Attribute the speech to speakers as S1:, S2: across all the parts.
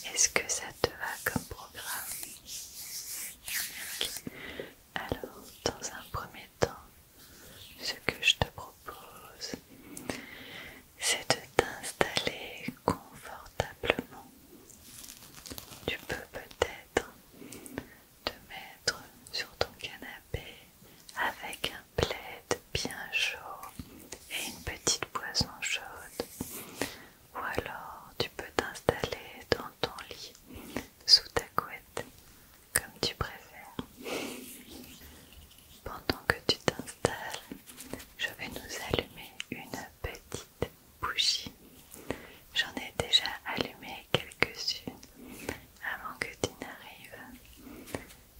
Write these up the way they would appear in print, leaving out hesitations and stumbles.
S1: Est-ce que ça te va comme programme? Ok. Alors, dans un premier temps, ce que je te propose, c'est de t'installer confortablement. Tu peux peut-être te mettre sur ton canapé avec un plaid bien chaud et une petite boisson chaude. Ou alors tu peux t'installer dans ton lit sous ta couette, comme tu préfères. Pendant que tu t'installes, je vais nous allumer une petite bougie. J'en ai déjà allumé quelques-unes avant que tu n'arrives.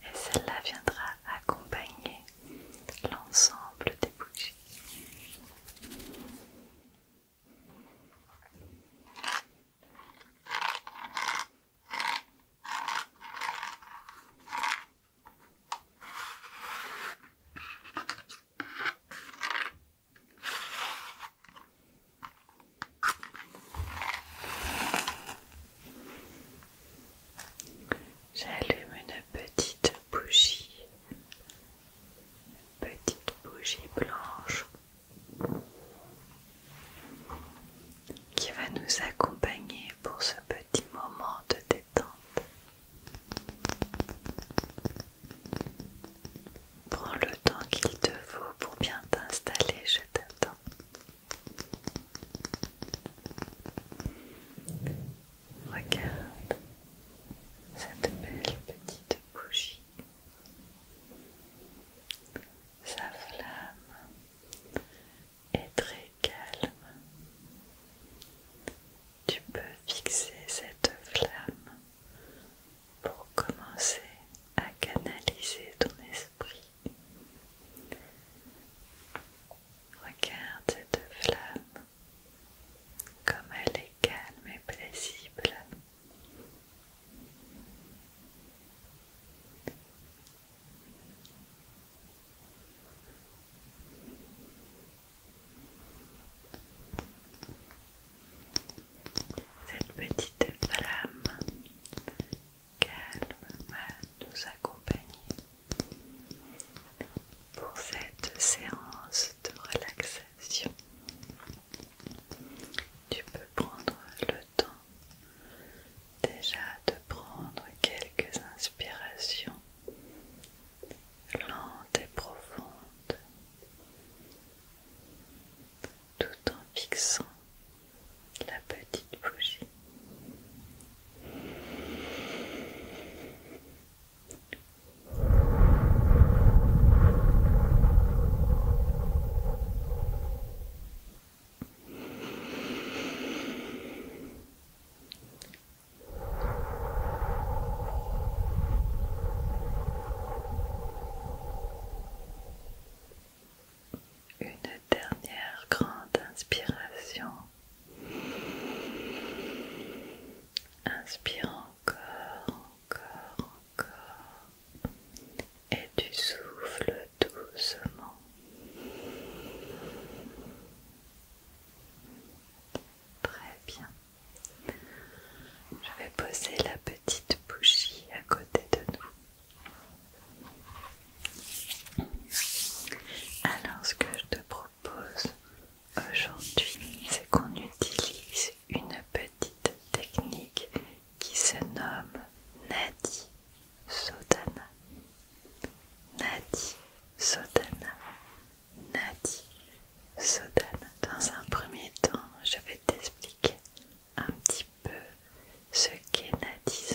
S1: Et celle-là viendra accompagner l'ensemble des bougies. J'allume une petite bougie blanche qui va nous accompagner pour ce petit moment de détente. Prends le temps qu'il te faut pour bien t'installer, je t'attends. Regarde cette belle petite bougie. Sa flamme est très calme. Tu peux fixer cette flamme pour commencer à canaliser ton esprit. Regarde cette flamme, comme elle est calme et paisible. Cette petite flamme calme va nous accompagner pour cette séance de relaxation. Tu peux prendre le temps déjà de prendre quelques inspirations lentes et profondes, tout en fixant la petite bougie. Une dernière grande inspiration. Inspire encore. Et tu souffles doucement. Très bien. Je vais poser la petite bougie à côté de nous. Alors ce que je te propose aujourd'hui, c'est qu'on utilise une petite technique qui se nomme Nadi Sodhana. Nadi Sodhana. Nadi Sodhana. Dans un premier temps, je vais t'expliquer un petit peu ce qu'est Nadi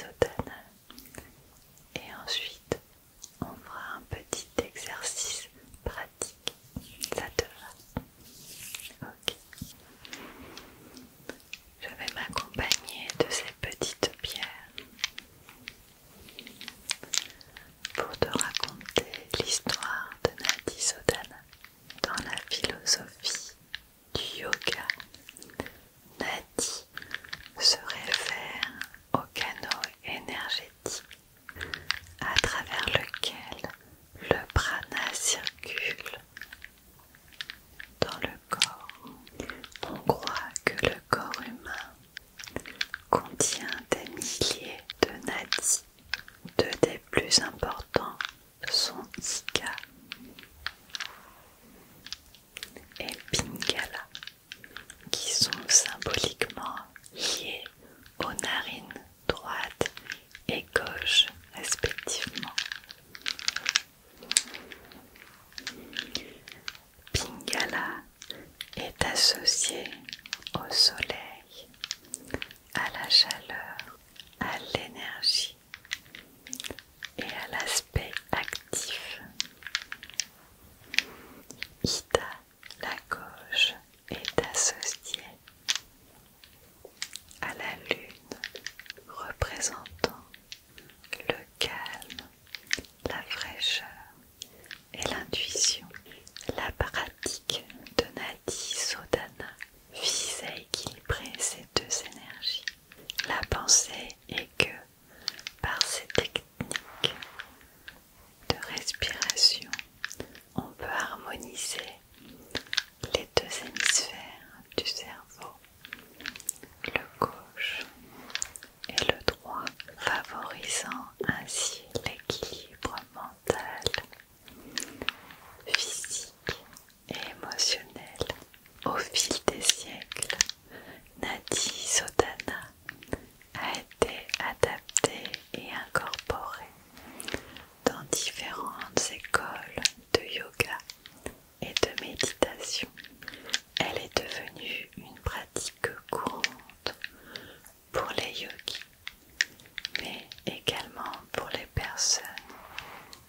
S1: favorisant ainsi l'équilibre mental, physique et émotionnel. Au fil des siècles, Nadi Sodhana a été adaptée et incorporée dans différentes écoles de yoga et de méditation. Elle est devenue une pratique courante pour les yogis, mais également pour les personnes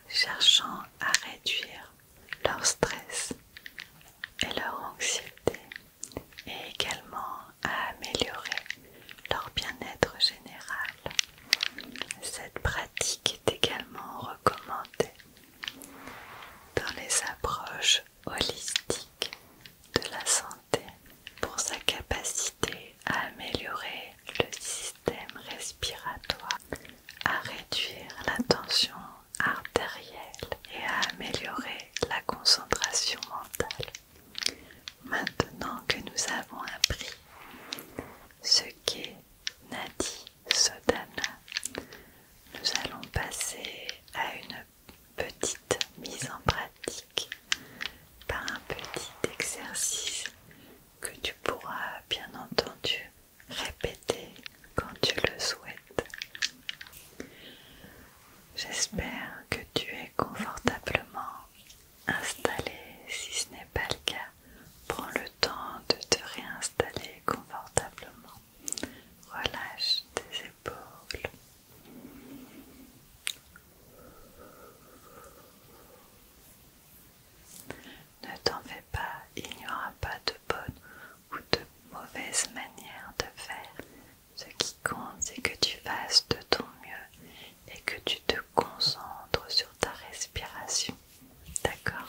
S1: cherchant à réduire leur stress et leur anxiété, et également à améliorer leur bien-être général. Cette pratique est également recommandée dans les approches holistiques de la santé pour sa capacité à améliorer le système respiratoire, à réduire la tension artérielle et à améliorer la concentration mentale. Maintenant que nous avons appris ce qu'est Nadi Sodhana, nous allons passer à une petite mise en pratique par un petit exercice que tu pourras bien entendu répéter quand tu le souhaites. J'espère que tu es confortablement installé. Si ce n'est pas le cas, prends le temps de te réinstaller confortablement. Relâche tes épaules. Ne t'en fais pas, il n'y aura pas de bonne ou de mauvaise manière de faire. Ce qui compte, c'est que tu fasses de ton mieux et que tu te concentres sur ta respiration. D'accord?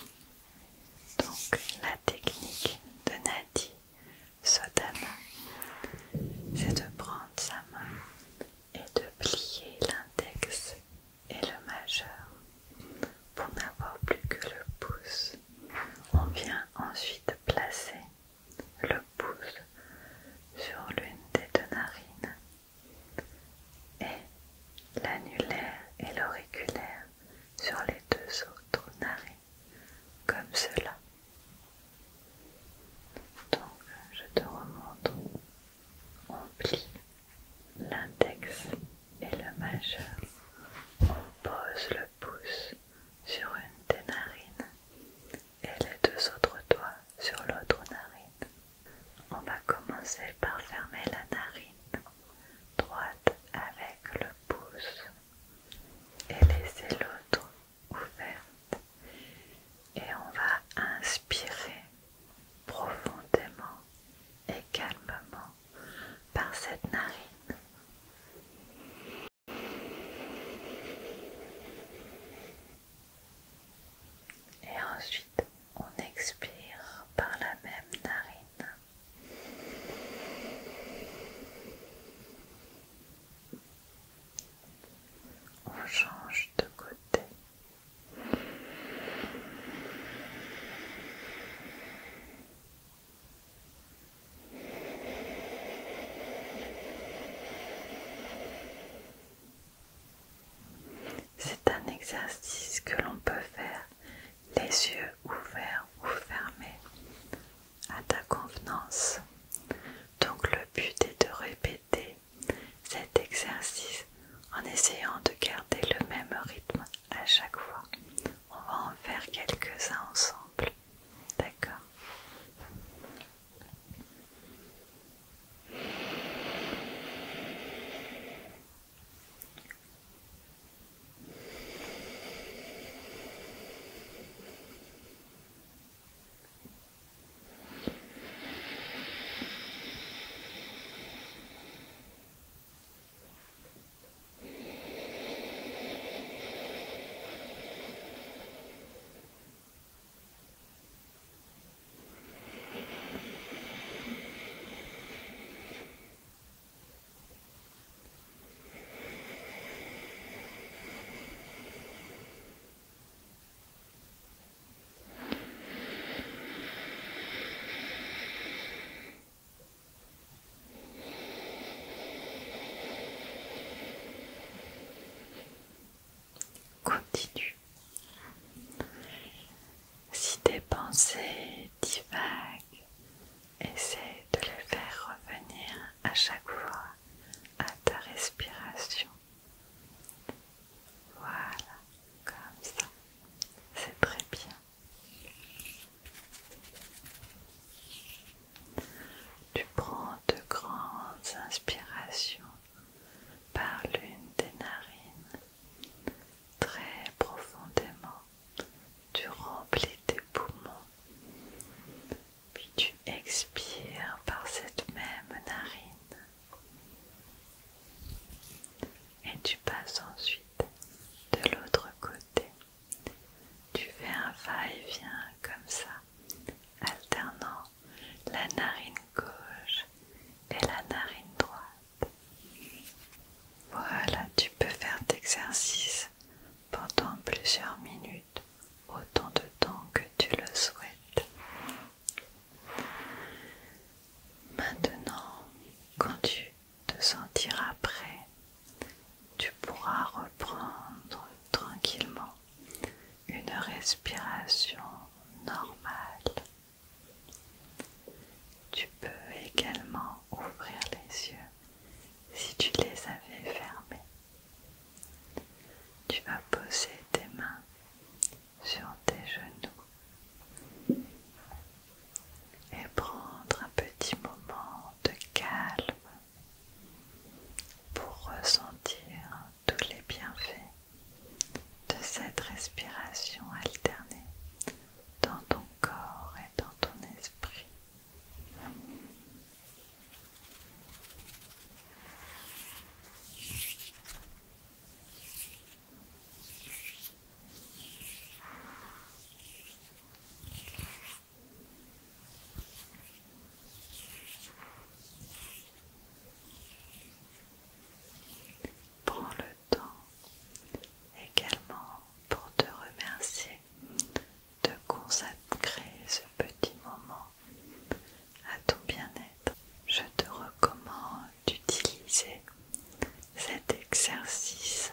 S1: Donc, la technique de Nadi Sodhana, c'est de prendre sa main et de plier l'index et le majeur pour n'avoir plus que le pouce. On vient ensuite placer le pouce sur l'une des deux narines et l'annulaire et l'auriculaire sur les deux autres narines, comme cela. Donc je te remontre. On plie l'index et le majeur. On pose le pouce sur une des narines et les deux autres doigts sur l'autre narine. On va commencer par fermer la narine droite avec le pouce et laisser l'autre ouverte. Et on va inspirer profondément et calmement par cette narine. Et ensuite, on expire par la même narine. On change de côté. C'est un exercice que l'on peut faire les yeux ouverts ou fermés à ta convenance. Donc le but est de répéter cet exercice en essayant de garder le même rythme à chaque fois. On va en faire quelques-uns ensemble, d'accord? tu vas poser tes mains sur tes genoux et prendre un petit moment de calme pour ressentir tous les bienfaits de cette respiration alternée dans ton corps et dans ton esprit. Prends le temps également pour te remercier de consacrer ce petit moment à ton bien-être. Je te recommande d'utiliser cet exercice